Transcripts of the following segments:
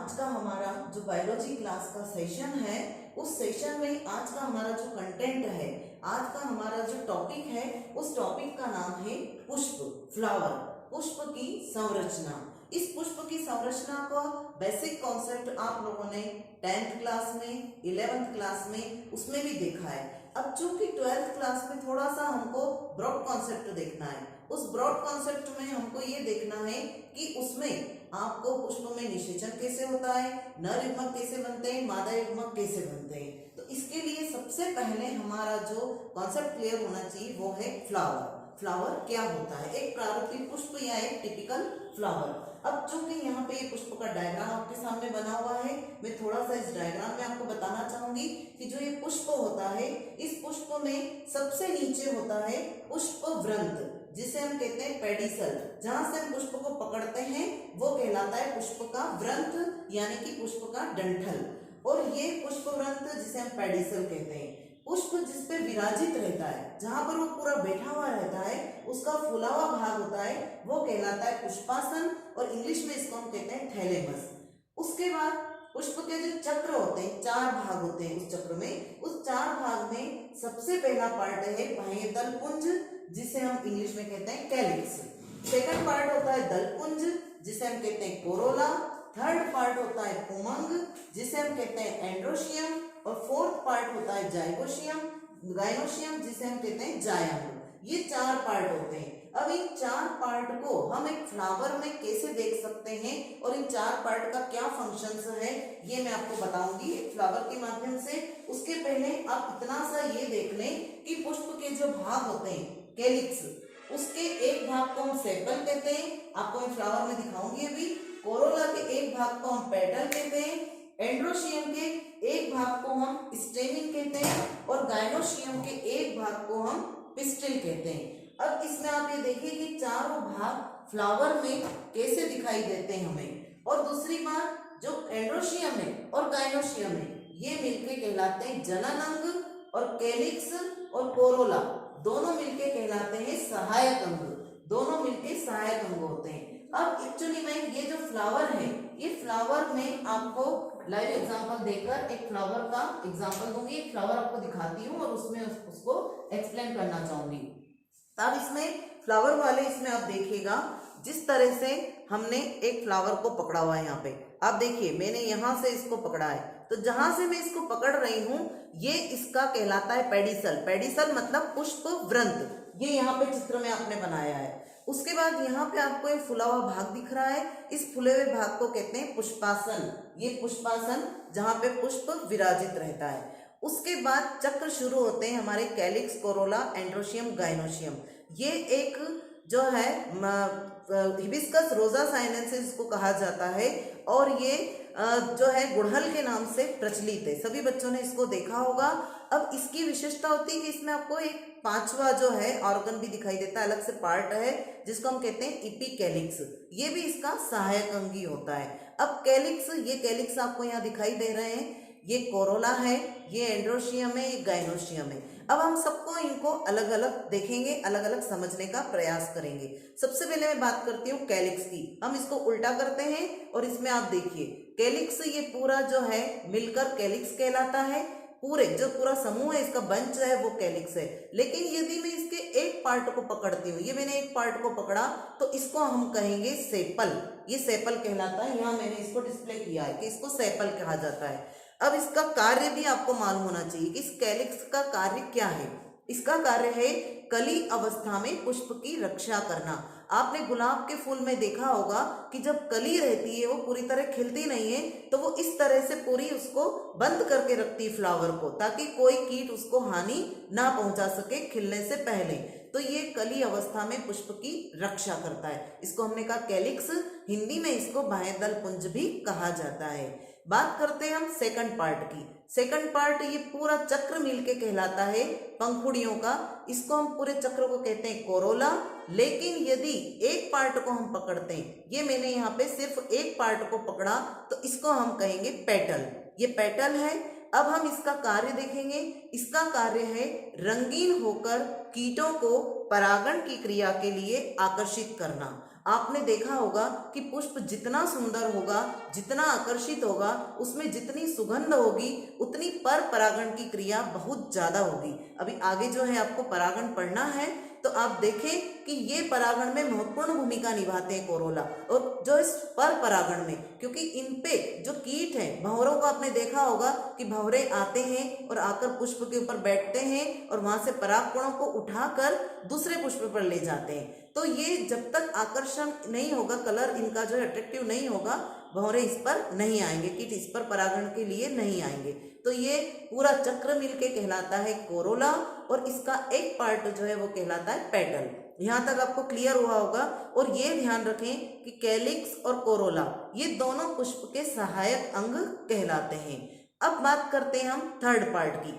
आज का हमारा जो बायोलॉजी क्लास का सेशन है, उस सेशन में आज का हमारा जो कंटेंट है, आज का हमारा जो टॉपिक है, उस टॉपिक का नाम है पुष्प, फ्लावर। पुष्प की संरचना। इस पुष्प की संरचना का बेसिक कॉन्सेप्ट आप लोगों ने 10th क्लास में, 11th क्लास में उसमें भी देखा है। अब चूंकि 12th क्लास में थोड़ा सा हमको ब्रॉड कॉन्सेप्ट देखना है, उस ब्रॉड कॉन्सेप्ट में हमको ये देखना है कि उसमें आपको पुष्प में निषेचन कैसे होता है, नर युग्मक कैसे बनते हैं, मादा युग्मक कैसे बनते हैं। तो इसके लिए सबसे पहले हमारा जो कॉन्सेप्ट क्लियर होना चाहिए वो है फ्लावर। फ्लावर क्या होता है, एक प्रारूपी पुष्प या एक टिपिकल फ्लावर। अब चूंकि यहाँ पे ये पुष्प का डायग्राम आपके सामने बना हुआ है, मैं थोड़ा सा इस डायग्राम में आपको बताना चाहूंगी कि जो ये पुष्प होता है, इस पुष्प में सबसे नीचे होता है पुष्प वृंत, जिसे हम कहते हैं पेडिसल। जहां से हम पुष्प को पकड़ते हैं वो कहलाता है पुष्प का वृंत, यानी कि पुष्प का डंठल। और ये पुष्प वृंत जिसे हम पेडिसल कहते हैं, पुष्प जिसपे विराजित रहता है, जहां पर वो पूरा बैठा हुआ रहता है, उसका फूला हुआ भाग होता है, वो कहलाता है पुष्पासन, और इंग्लिश में इसको हम कहते हैं थैलेमस। उसके बाद पुष्प के जो चक्र होते हैं, 4 भाग होते हैं उस चक्र में। उस 4 भाग में सबसे पहला पार्ट है बाह्य पुंज, जिसे हम इंग्लिश में कहते हैं कैलिक्स। सेकंड पार्ट होता है दलपुंज, जिसे हम कहते हैं कोरोला। थर्ड पार्ट होता है पुमंग, जिसे हम कहते हैं एंड्रोशियम। और फोर्थ पार्ट होता है जाइगोशियम, गाइनोशियम, जिसे हम कहते हैं जायंग। ये 4 पार्ट होते हैं। अब इन 4 पार्ट को हम एक फ्लावर में कैसे देख सकते हैं और इन 4 पार्ट का क्या फंक्शंस है, ये मैं आपको बताऊंगी फ्लावर के माध्यम से। उसके पहले आप इतना सा ये देख लें कि पुष्प के जो भाग होते हैं कैलिक्स, उसके एक भाग को हम सेपल कहते हैं, आपको मैं फ्लावर में दिखाऊंगी अभी। कोरोला के एक भाग को हम पेटल कहते हैं, एंड्रोशियम के एक भाग को हम स्टेमिन कहते हैं, और गाइनोशियम के एक भाग को हम पिस्टिल कहते हैं। अब इसमें आप ये देखिए कि चारों भाग फ्लावर में कैसे दिखाई देते हैं हमें। और दूसरी बात, जो एंड्रोशियम है और गाइनोशियम है, ये मिलकर कहलाते हैं जनन अंग, और कैलिक्स और कोरोला दोनों मिलके कहलाते हैं सहायक अंग। दोनों मिलके सहायक अंग होते हैं। अब एक्चुअली में ये जो फ्लावर है, ये फ्लावर में आपको लाइव एग्जांपल देकर एक फ्लावर का एग्जांपल दूंगी। एक फ्लावर आपको दिखाती हूँ और उसमें उसको एक्सप्लेन करना चाहूंगी। तब इसमें फ्लावर वाले इसमें आप देखिएगा, जिस तरह से हमने एक फ्लावर को पकड़ा हुआ है, यहाँ पे आप देखिए मैंने यहाँ से इसको पकड़ा है, तो जहां से मैं इसको पकड़ रही हूं ये इसका कहलाता है पेडिसल। पेडिसल मतलब पुष्प वृंत, ये यहाँ पे चित्र में आपने बनाया है। उसके बाद यहाँ पे आपको एक फुला हुआ भाग दिख रहा है, इस फुले हुए भाग को कहते हैं पुष्पासन। ये पुष्पासन जहाँ पे पुष्प विराजित रहता है। उसके बाद चक्र शुरू होते हैं हमारे कैलिक्स, कोरोला, एंड्रोशियम, गाइनोशियम। ये एक जो है हिबिस्कस रोजा साइनेंसिस इसको कहा जाता है, और ये जो है गुड़हल के नाम से प्रचलित है। सभी बच्चों ने इसको देखा होगा। अब इसकी विशेषता होती है कि इसमें आपको एक 5वां जो है ऑर्गन भी दिखाई देता है, अलग से पार्ट है, जिसको हम कहते हैं इपिकैलिक्स। ये भी इसका सहायक अंग ही होता है। अब कैलिक्स, ये कैलिक्स आपको यहाँ दिखाई दे रहे हैं, ये कोरोला है, ये एंड्रोशियम है, ये गाइनोशियम है। अब हम सबको इनको अलग अलग देखेंगे, अलग अलग समझने का प्रयास करेंगे। सबसे पहले मैं बात करती हूँ कैलिक्स की। हम इसको उल्टा करते हैं और इसमें आप देखिए कैलिक्स, ये पूरा जो है मिलकर कैलिक्स कहलाता है। पूरे जो पूरा समूह है इसका बंच है वो कैलिक्स है। लेकिन यदि मैं इसके एक पार्ट को पकड़ती हूँ, ये मैंने एक पार्ट को पकड़ा, तो इसको हम कहेंगे सेपल। ये सेपल कहलाता है। यहाँ मैंने इसको डिस्प्ले किया है कि इसको सेपल कहा जाता है। अब इसका कार्य भी आपको मालूम होना चाहिए कि इस कैलिक्स का कार्य क्या है। इसका कार्य है कली अवस्था में पुष्प की रक्षा करना। आपने गुलाब के फूल में देखा होगा कि जब कली रहती है वो पूरी तरह खिलती नहीं है, तो वो इस तरह से पूरी उसको बंद करके रखती है फ्लावर को, ताकि कोई कीट उसको हानि ना पहुंचा सके खिलने से पहले। तो ये कली अवस्था में पुष्प की रक्षा करता है। इसको हमने कहा कैलिक्स, हिंदी में इसको बाह्यदल पुंज भी कहा जाता है। बात करते हैं हम सेकंड पार्ट की। सेकंड पार्ट ये पूरा चक्र मिलके कहलाता है पंखुड़ियों का। इसको हम पूरे चक्र को कहते हैं कोरोला। लेकिन यदि एक पार्ट को हम पकड़ते हैं, ये मैंने यहाँ पे सिर्फ एक पार्ट को पकड़ा, तो इसको हम कहेंगे पेटल। ये पेटल है। अब हम इसका कार्य देखेंगे। इसका कार्य है रंगीन होकर कीटों को परागण की क्रिया के लिए आकर्षित करना। आपने देखा होगा कि पुष्प जितना सुंदर होगा, जितना आकर्षित होगा, उसमें जितनी सुगंध होगी उतनी पर परागण की क्रिया बहुत ज्यादा होगी। अभी आगे जो है आपको परागण पढ़ना है, तो आप देखें कि ये परागण में महत्वपूर्ण भूमिका निभाते हैं कोरोला। और जो इस पर परागण में, क्योंकि इन पे जो कीट हैं, भंवरों को आपने देखा होगा कि भंवरे आते हैं और आकर पुष्प के ऊपर बैठते हैं और वहां से परागकणों को उठाकर दूसरे पुष्प पर ले जाते हैं। तो ये जब तक आकर्षण नहीं होगा, कलर इनका जो है अट्रैक्टिव नहीं होगा, भंवरे इस पर नहीं आएंगे, कीट इस पर परागण के लिए नहीं आएंगे। तो ये पूरा चक्र मिलके कहलाता है कोरोला, और इसका एक पार्ट जो है वो कहलाता है पेटल। यहाँ तक आपको क्लियर हुआ होगा। और ये ध्यान रखें कि कैलिक्स और कोरोला ये दोनों पुष्प के सहायक अंग कहलाते हैं। अब बात करते हैं हम थर्ड पार्ट की।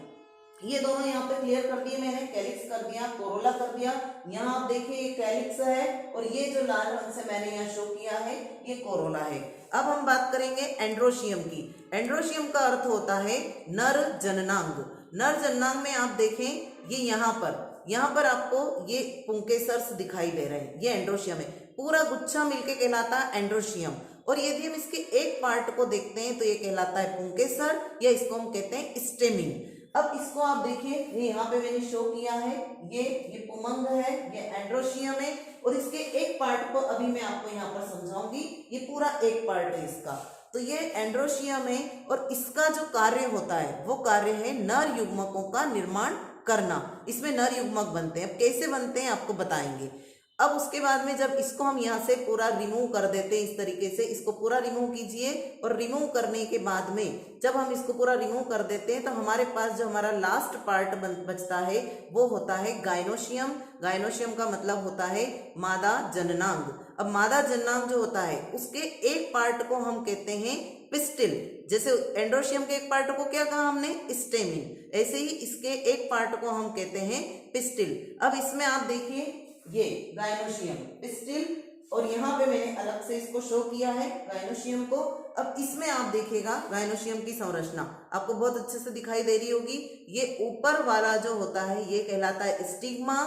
ये दोनों यहाँ पे क्लियर कर दिए मैंने, कैलिक्स कर दिया, कोरोला कर दिया। यहाँ आप देखिए ये कैलिक्स है और ये जो लाल रंग से मैंने यहाँ शो किया है ये कोरोला है। अब हम बात करेंगे एंड्रोशियम की। एंड्रोशियम का अर्थ होता है नर जननांग। नर जननांग में आप देखें ये यहाँ पर आपको ये पुंकेसर्स दिखाई दे रहे हैं, ये एंड्रोशियम है। पूरा गुच्छा मिलके कहलाता है एंड्रोशियम। और यदि हम इसके एक पार्ट को देखते हैं तो ये कहलाता है पुंकेसर, या इसको हम कहते हैं स्टेमिन। अब इसको आप देखिए, ये यहाँ पे मैंने शो किया है, ये पुमंग है, ये एंड्रोशियम है। और इसके एक पार्ट को अभी मैं आपको यहाँ पर समझाऊंगी, ये पूरा एक पार्ट है इसका। तो ये एंड्रोशियम है और इसका जो कार्य होता है वो कार्य है नर युग्मकों का निर्माण करना। इसमें नर युग्मक बनते हैं। अब कैसे बनते हैं आपको बताएंगे। अब उसके बाद में जब इसको हम यहाँ से पूरा रिमूव कर देते हैं, इस तरीके से इसको पूरा रिमूव कीजिए। और रिमूव करने के बाद में जब हम इसको पूरा रिमूव कर देते हैं तो हमारे पास जो हमारा लास्ट पार्ट बचता है वो होता है गाइनोशियम। गाइनोशियम का मतलब होता है मादा जननांग। अब मादा जननांग जो होता है उसके एक पार्ट को हम कहते हैं पिस्टिल। जैसे एंड्रोशियम के एक पार्ट को क्या कहा हमने, स्टेमिन, ऐसे ही इसके एक पार्ट को हम कहते हैं पिस्टिल। अब इसमें आप देखिए ये गाइनोशियम, पिस्टिल, और यहाँ पे मैंने अलग से इसको शो किया है गाइनोशियम को। अब इसमें आप देखिएगा गाइनोशियम की संरचना आपको बहुत अच्छे से दिखाई दे रही होगी। ये ऊपर वाला जो होता है ये कहलाता है स्टिग्मा,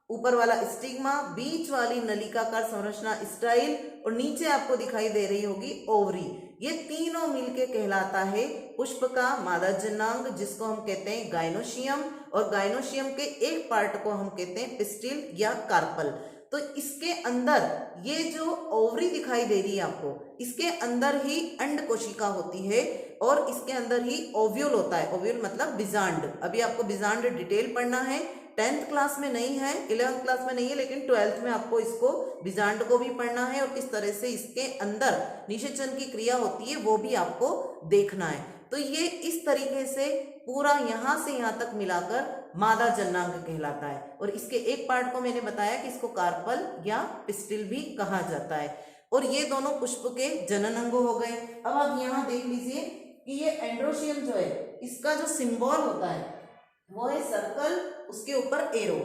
ऊपर वाला स्टिग्मा, बीच वाली नलिकाकार संरचना स्टाइल, और नीचे आपको दिखाई दे रही होगी ओवरी। ये तीनों मिलके कहलाता है पुष्प का मादा जननांग, जिसको हम कहते हैं गाइनोशियम। और गाइनोशियम के एक पार्ट को हम कहते हैं पिस्टिल या कार्पल। तो इसके अंदर ये जो ओवरी दिखाई दे रही है आपको, इसके अंदर ही अंड कोशिका होती है और इसके अंदर ही ओव्यूल होता है। ओव्यूल मतलब बीजांड। अभी आपको बीजांड डिटेल पढ़ना है, 10th क्लास में नहीं है, 11th क्लास में नहीं है, लेकिन 12th में आपको इसको बीजांड को भी पढ़ना है और किस तरह से इसके अंदर निषेचन की क्रिया होती है वो भी आपको देखना है। तो ये इस तरीके से पूरा यहाँ से यहाँ तक मिलाकर मादा जननांग कहलाता है। और इसके एक पार्ट को मैंने बताया कि इसको कार्पल या पिस्टिल भी कहा जाता है। और ये दोनों पुष्प के जनन अंग हो गए। अब आप यहाँ देख लीजिए कि ये एंड्रोशियम जो है इसका जो सिंबल होता है वो है सर्कल, उसके ऊपर एरो।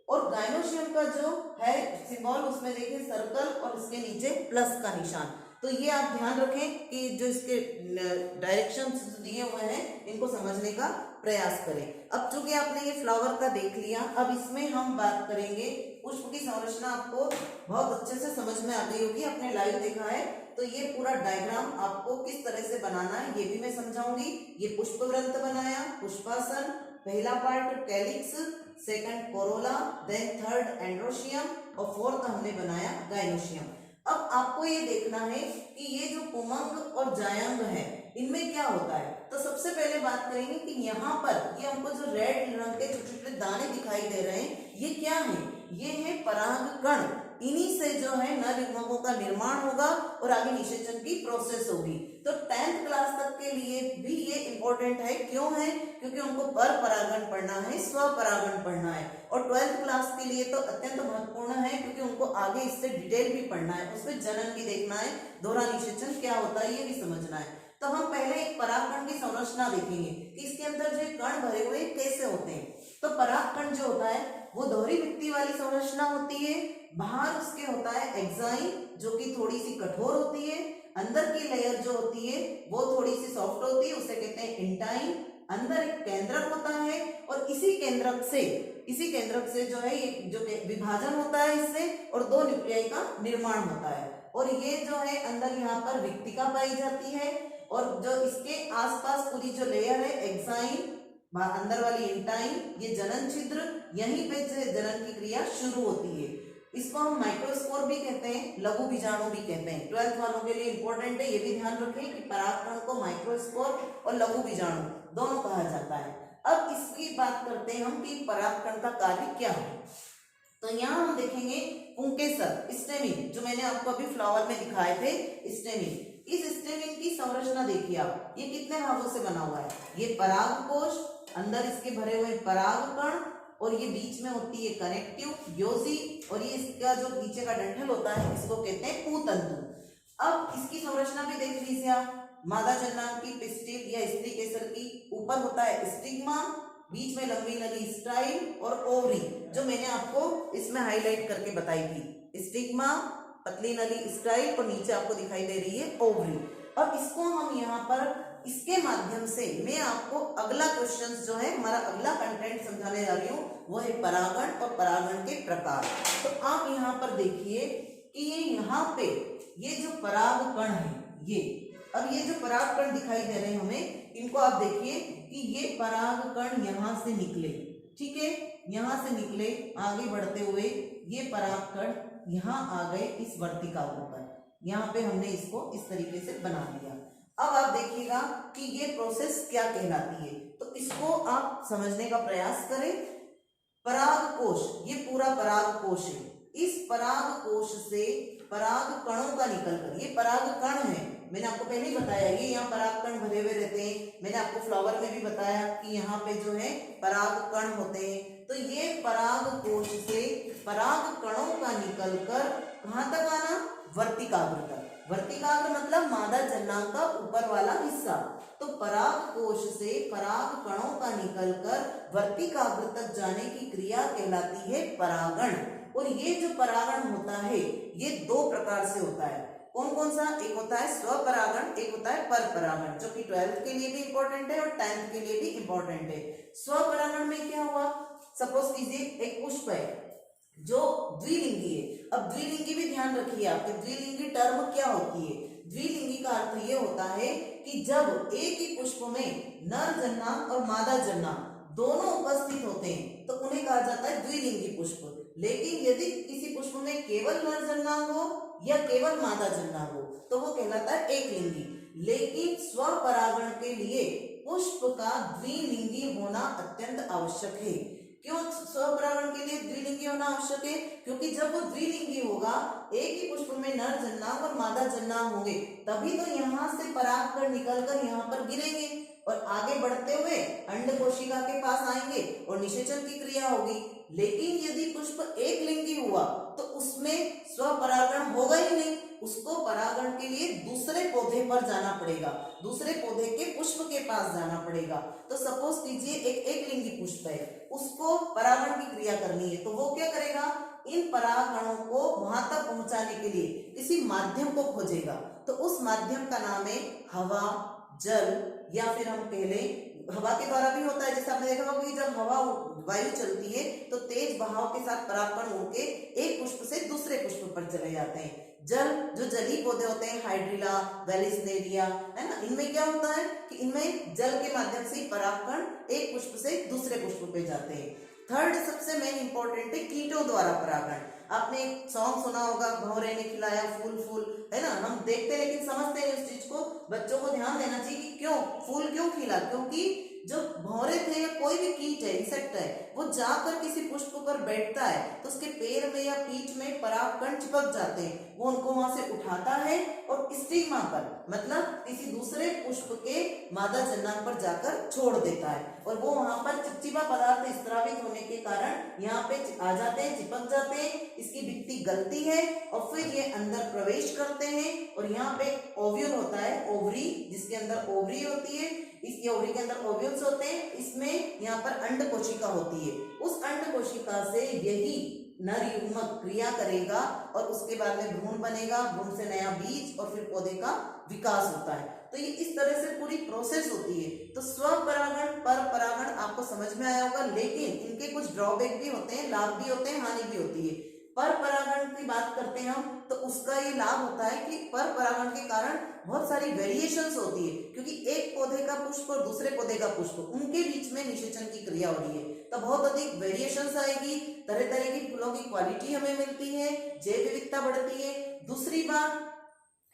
और गाइनोशियम का जो है सिंबल उसमें देखिए सर्कल और इसके नीचे प्लस का निशान। तो ये आप ध्यान रखें कि जो इसके डायरेक्शंस दिए हुए हैं इनको समझने का प्रयास करें। अब चूंकि आपने ये फ्लावर का देख लिया, अब इसमें हम बात करेंगे पुष्प की संरचना। आपको बहुत अच्छे से समझ में आ गई होगी, आपने लाइव देखा है। तो ये पूरा डायग्राम आपको किस तरह से बनाना है ये भी मैं समझाऊंगी। ये पुष्पवृंत बनाया, पुष्पासन, पहला part calyx, second corolla, then third androecium और फोर्थ हमने बनाया गाइनोशियम। अब आपको ये देखना है कि ये जो पुमंग और जायंग है इनमें क्या होता है। तो सबसे पहले बात करेंगे कि यहाँ पर ये हमको जो रेड रंग के छोटे छोटे दाने दिखाई दे रहे हैं ये क्या है, ये है परागकण। इन्हीं से जो है नर युग्मकों का निर्माण होगा और आगे निषेचन की प्रोसेस होगी। तो 10th क्लास तक के लिए भी ये इंपॉर्टेंट है। क्यों है? क्योंकि उनको पर परागण पढ़ना है, स्वपरागण पढ़ना है। और 12th क्लास के लिए तो अत्यंत महत्वपूर्ण है क्योंकि उनको आगे इससे डिटेल भी पढ़ना है, उसमें जनन भी देखना है, दोहरा निषेचन क्या होता है ये भी समझना है। तो हम पहले एक परागकण की संरचना देखेंगे कि इसके अंदर जो कण भरे हुए कैसे होते हैं। तो परागकण जो होता है वो दोहरी भित्ति वाली संरचना होती है। बाहर उसके होता है एक्साइन जो कि थोड़ी सी कठोर होती है। अंदर की लेयर जो होती है वो थोड़ी सी सॉफ्ट होती है, उसे कहते हैं इंटाइन। अंदर एक केंद्रक होता है और इसी केंद्रक से इसी केंद्रक से जो है ये जो विभाजन होता है इससे, और 2 न्यूक्लियाई का निर्माण होता है। और ये जो है अंदर यहाँ पर रिक्तिका पाई जाती है, और जो इसके आसपास पूरी जो लेयर है एक्साइन, अंदर वाली इंटाइन, ये जनन छिद्र, यहीं पे जो जनन की क्रिया शुरू होती है। इसको हम माइक्रोस्पोर भी कहते हैं, लघु बीजाणु भी कहते हैं। 12th वालों के लिए इंपॉर्टेंट है, ये भी ध्यान रखें कि परागकण को माइक्रोस्पोर और लघु बीजाणु दोनों कहा जाता है। अब इसकी बात करते हैं हम कि परागकण का कार्य क्या है। तो यहाँ हम देखेंगे पुंकेसर, स्टेमिन, जो मैंने आपको अभी फ्लावर में दिखाए थे स्टेमिन। इस स्टेमिन की संरचना देखिए आप, ये कितने भागों से बना हुआ है। ये परागकोश, अंदर इसके भरे हुए परागकण, और ये बीच में होती है कनेक्टिव योजी, और ये इसका जो नीचे का डंठल होता है इसको कहते हैं पूतंतु। अब इसकी संरचना भी देख लीजिए आप, मादा जन्नांग की पिस्टिल या स्त्री केसर की ऊपर होता है स्टिग्मा, बीच में लंबी नली स्टाइल और ओवरी, जो मैंने आपको इसमें हाईलाइट करके बताई थी। स्टिग्मा, पतली नली स्टाइल, और नीचे आपको दिखाई दे रही है ओवरी। और इसको हम यहाँ पर इसके माध्यम से मैं आपको अगला क्वेश्चन जो है हमारा अगला कंटेंट समझाने जा रही हूँ, वो है परागण और परागण के प्रकार। तो आप यहाँ पर देखिए कि ये यहाँ पे ये जो परागकण है, अब ये जो परागकण दिखाई दे रहे हैं हमें, इनको आप देखिए कि ये परागकण यहाँ से निकले, ठीक है, यहाँ से निकले आगे बढ़ते हुए, ये परागकण यहाँ आ गए इस वर्तिका पर, यहाँ पे हमने इसको इस तरीके से बना दिया। अब आप देखिएगा कि ये प्रोसेस क्या कहलाती है, तो इसको आप समझने का प्रयास करें। परागकोश, ये पूरा परागकोश है, इस परागकोश से परागकणों का निकलकर, ये परागकण है, मैंने आपको पहले ही बताया, ये यहाँ परागकण भरे हुए रहते हैं। मैंने आपको फ्लावर में भी बताया कि यहाँ पे जो है परागकण होते हैं। तो ये परागकोश से परागकणों का निकलकर कहाँ तक आना, वर्तिकाग्र तक। वर्तिकाग्र मतलब मादा जन्नांग का ऊपर वाला हिस्सा। तो परागकोश से परागकणों का निकलकर वर्तिकाग्र तक जाने की क्रिया कहलाती है परागण। और ये जो परागण होता है ये 2 प्रकार से होता है। कौन कौन सा? एक होता है स्वपरागण, एक होता है परपरागण, जो कि 12th के लिए भी इंपॉर्टेंट है और 10th के लिए भी इंपॉर्टेंट है। स्वपरागण में क्या हुआ, सपोज कीजिए एक पुष्प है जो द्विलिंगी है। अब द्विलिंगी भी ध्यान रखिए आप, द्विलिंगी टर्म क्या होती है। द्विलिंगी का अर्थ ये होता है कि जब एक ही पुष्प में नर जन्नांग और मादा जन्नांग दोनों उपस्थित होते हैं तो उन्हें कहा जाता है द्विलिंगी पुष्प। लेकिन यदि किसी पुष्प में केवल नर जन्नांग हो या केवल मादा जन्नांग हो तो वो कहलाता है एकलिंगी। लेकिन स्वपरागण के लिए पुष्प का द्विलिंगी होना अत्यंत आवश्यक है। क्यों स्वपरागण के लिए द्विलिंगी होना आवश्यक है? क्योंकि जब वो द्विलिंगी होगा, एक ही पुष्प में नर जन्नांग और मादा जन्नांग होंगे, तभी तो यहाँ से परागकण निकलकर यहाँ पर गिरेंगे और आगे बढ़ते हुए अंड कोशिका के पास आएंगे और निषेचन की क्रिया होगी। लेकिन यदि पुष्प एक लिंगी हुआ तो उसमें स्वपरागण होगा ही नहीं, उसको परागण के लिए दूसरे पौधे पर जाना पड़ेगा, दूसरे पौधे के पुष्प के पास जाना पड़ेगा। तो सपोज कीजिए एक लिंगी पुष्प है, उसको परागण की क्रिया करनी है, तो वो क्या करेगा, इन परागणों को वहां तक पहुंचाने के लिए किसी माध्यम को खोजेगा। तो उस माध्यम का नाम है हवा, जल, या फिर हम पहले हवा के द्वारा भी होता है। जैसे आपने देखा होगा कि जब हवा वायु चलती है तो तेज बहाव के साथ परागकण होके एक पुष्प से दूसरे पुष्प पर चले जाते हैं। जल, जो जलीय पौधे होते हैं, हाइड्रिला, वेलिस्नेरिया, है ना, इनमें क्या होता है कि इनमें जल के माध्यम से परागकण एक पुष्प से दूसरे पुष्प पे जाते हैं। थर्ड सबसे मेन इंपॉर्टेंट है कीटों द्वारा परागण। आपने एक सॉन्ग सुना होगा, भंवरे ने खिलाया फूल फूल, है ना, हम देखते हैं लेकिन समझते हैं इस चीज को। बच्चों को ध्यान देना चाहिए कि क्यों फूल क्यों खिला, क्योंकि जो भंवरे थे या कोई भी कीट है, इंसेक्ट है, वो जाकर किसी पुष्प पर बैठता है तो उसके पैर में या पीठ में परागकण चिपक जाते हैं, वो उनको वहां से उठाता है और स्टिग्मा पर, मतलब किसी दूसरे पुष्प के मादा जन्नांग पर जाकर छोड़ देता है, और वो वहां पर चिपचिपा पदार्थ स्त्रावित होने के कारण यहाँ पे आ जाते हैं, चिपक जाते हैं, इसकी भित्ति गलती है और फिर ये अंदर प्रवेश करते हैं। और यहाँ पे ओव्यूल होता है, ओवरी, जिसके अंदर ओवरी होती है, इस ओवरी के अंदर ओव्यूल्स होते हैं, इसमें यहाँ पर अंड कोशिका होती है। उस अंड कोशिका से यही नर युग्मक क्रिया करेगा और उसके बाद में भ्रूण बनेगा, भ्रूण से नया बीज और फिर पौधे का विकास होता है। तो ये इस तरह से पूरी प्रोसेस होती है। तो स्वपरागण पर परागण आपको समझ में आया होगा, लेकिन इनके कुछ ड्रॉबैक भी होते हैं, लाभ भी होते हैं, हानि भी होती है। पर परागण की बात करते हैं हम, तो उसका ये लाभ होता है कि पर परागण के कारण बहुत सारी वेरिएशंस होती है, क्योंकि एक पौधे का पुष्प और दूसरे पौधे का पुष्प, उनके बीच में निषेचन की क्रिया हो रही है, तो बहुत अधिक वेरिएशंस आएगी, तरह तरह की फूलों की क्वालिटी हमें मिलती है, जैव विविधता बढ़ती है। दूसरी बात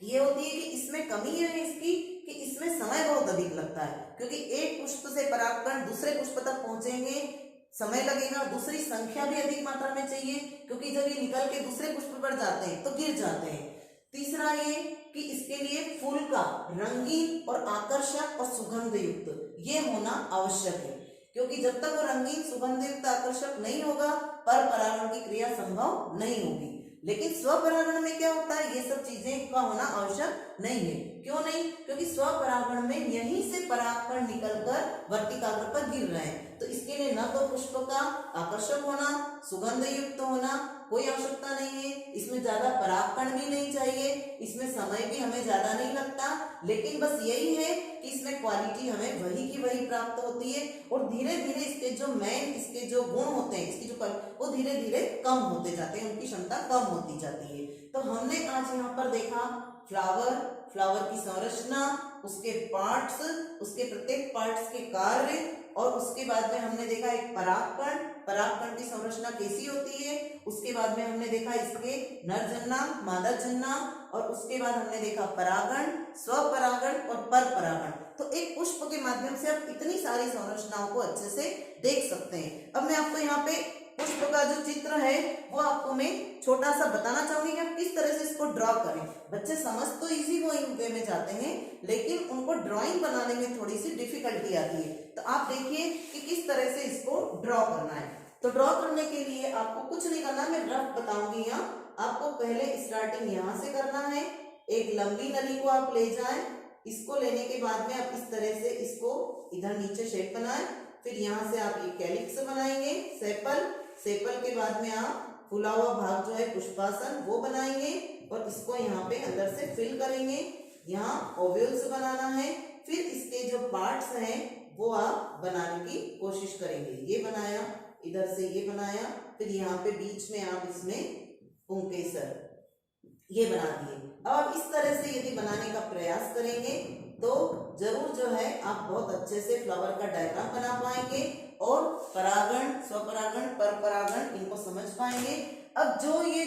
ये होती है कि इसमें कमी है इसकी कि इसमें समय बहुत अधिक लगता है, क्योंकि एक पुष्प से परागकण दूसरे पुष्प तक पहुंचेंगे समय लगेगा, दूसरी संख्या भी अधिक मात्रा में चाहिए, क्योंकि जब ये निकल के दूसरे पुष्प पर जाते हैं तो गिर जाते हैं। तीसरा ये कि इसके लिए फूल का रंगीन और आकर्षक और सुगंध युक्त ये होना आवश्यक है, क्योंकि जब तक वो रंगीन सुगंध युक्त आकर्षक नहीं होगा पर परागण की क्रिया संभव नहीं होगी। लेकिन स्वपरागण में क्या होता है, ये सब चीजें का होना आवश्यक नहीं है। क्यों नहीं? क्योंकि स्वपरागण में यहीं से परागकण निकलकर वर्तिकाग्र पर गिर रहे हैं, तो इसके लिए न तो पुष्प का आकर्षक होना, सुगंध युक्त होना कोई आवश्यकता नहीं है, इसमें ज्यादा परागकण भी नहीं चाहिए, इसमें समय भी हमें ज्यादा नहीं लगता, लेकिन बस यही है कि इसमें क्वालिटी हमें वही की वही प्राप्त होती है, और धीरे धीरे इसके जो इसके जो गुण होते हैं, इसकी जो वो धीरे धीरे कम होते जाते हैं, उनकी क्षमता कम होती जाती है। तो हमने आज यहाँ पर देखा फ्लावर की संरचना, उसके पार्ट्स, उसके प्रत्येक पार्ट्स के कार्य, और उसके बाद में हमने देखा एक परागकण की संरचना कैसी होती है, उसके बाद में हमने देखा इसके नर जननांग, मादा जननांग, और उसके बाद हमने देखा परागण, स्वपरागण और परपरागण। तो एक पुष्प के माध्यम से आप इतनी सारी संरचनाओं को अच्छे से देख सकते हैं। अब मैं आपको यहाँ पे पुष्प का जो चित्र है वो आपको मैं छोटा सा बताना चाहूंगी कि आप किस तरह से इसको ड्रॉ करें। बच्चे समझ तो इजी वे में जाते हैं, लेकिन उनको ड्राइंग बनाने में थोड़ी सी डिफिकल्टी आती है। तो आप देखिए कि किस तरह से इसको ड्रॉ करना है। तो ड्रॉ करने के लिए आपको कुछ नहीं करना, मैं रफ बताऊंगी यहाँ। आपको पहले स्टार्टिंग यहाँ से करना है, एक लंबी नली को आप ले जाएं, इसको लेने के बाद में आप इस तरह से इसको इधर नीचे शेप बनाएं, फिर यहाँ से आप ये कैलिक्स बनाएंगे, सेपल के बाद में आप फूला हुआ भाग जो है पुष्पासन वो बनाएंगे, और इसको यहाँ पे अंदर से फिल करेंगे। यहाँ ओव्यूल्स बनाना है, फिर इसके जो पार्ट्स हैं वो आप बनाने की कोशिश करेंगे। ये बनाया, इधर से ये बनाया, फिर यहाँ पे बीच में आप इसमें पुंकेसर ये बना दिए। अब इस तरह से यदि बनाने का प्रयास करेंगे तो जरूर जो है आप बहुत अच्छे से फ्लावर का डायग्राम बना पाएंगे, और परागण, स्वपरागण, परपरागण इनको समझ पाएंगे। अब जो ये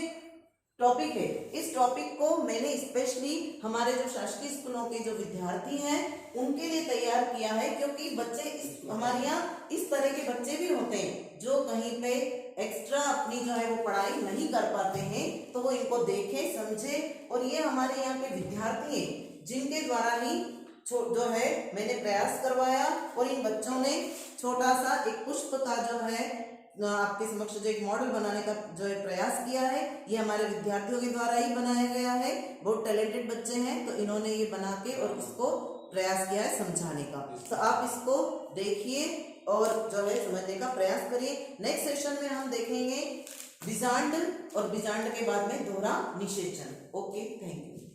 टॉपिक है, इस टॉपिक को मैंने स्पेशली हमारे जो शासकीय स्कूलों के जो विद्यार्थी हैं उनके लिए तैयार किया है, क्योंकि बच्चे हमारे यहाँ इस तरह के बच्चे भी होते हैं जो कहीं पे एक्स्ट्रा अपनी जो है वो पढ़ाई नहीं कर पाते हैं, तो वो इनको देखें, समझे, और ये हमारे यहाँ के विद्यार्थी हैं जिनके द्वारा ही जो है मैंने प्रयास करवाया, और इन बच्चों ने छोटा सा एक पुष्प का जो है आपके समक्ष जो एक मॉडल बनाने का जो है प्रयास किया है, ये हमारे विद्यार्थियों के द्वारा ही बनाया गया है। बहुत टैलेंटेड बच्चे हैं, तो इन्होंने ये बना के और इसको प्रयास किया है समझाने का। तो आप इसको देखिए और जो है समझने का प्रयास करिए। नेक्स्ट सेशन में हम देखेंगे बीजांड, और बीजांड के बाद में दोहरा निषेचन। Okay, thank you.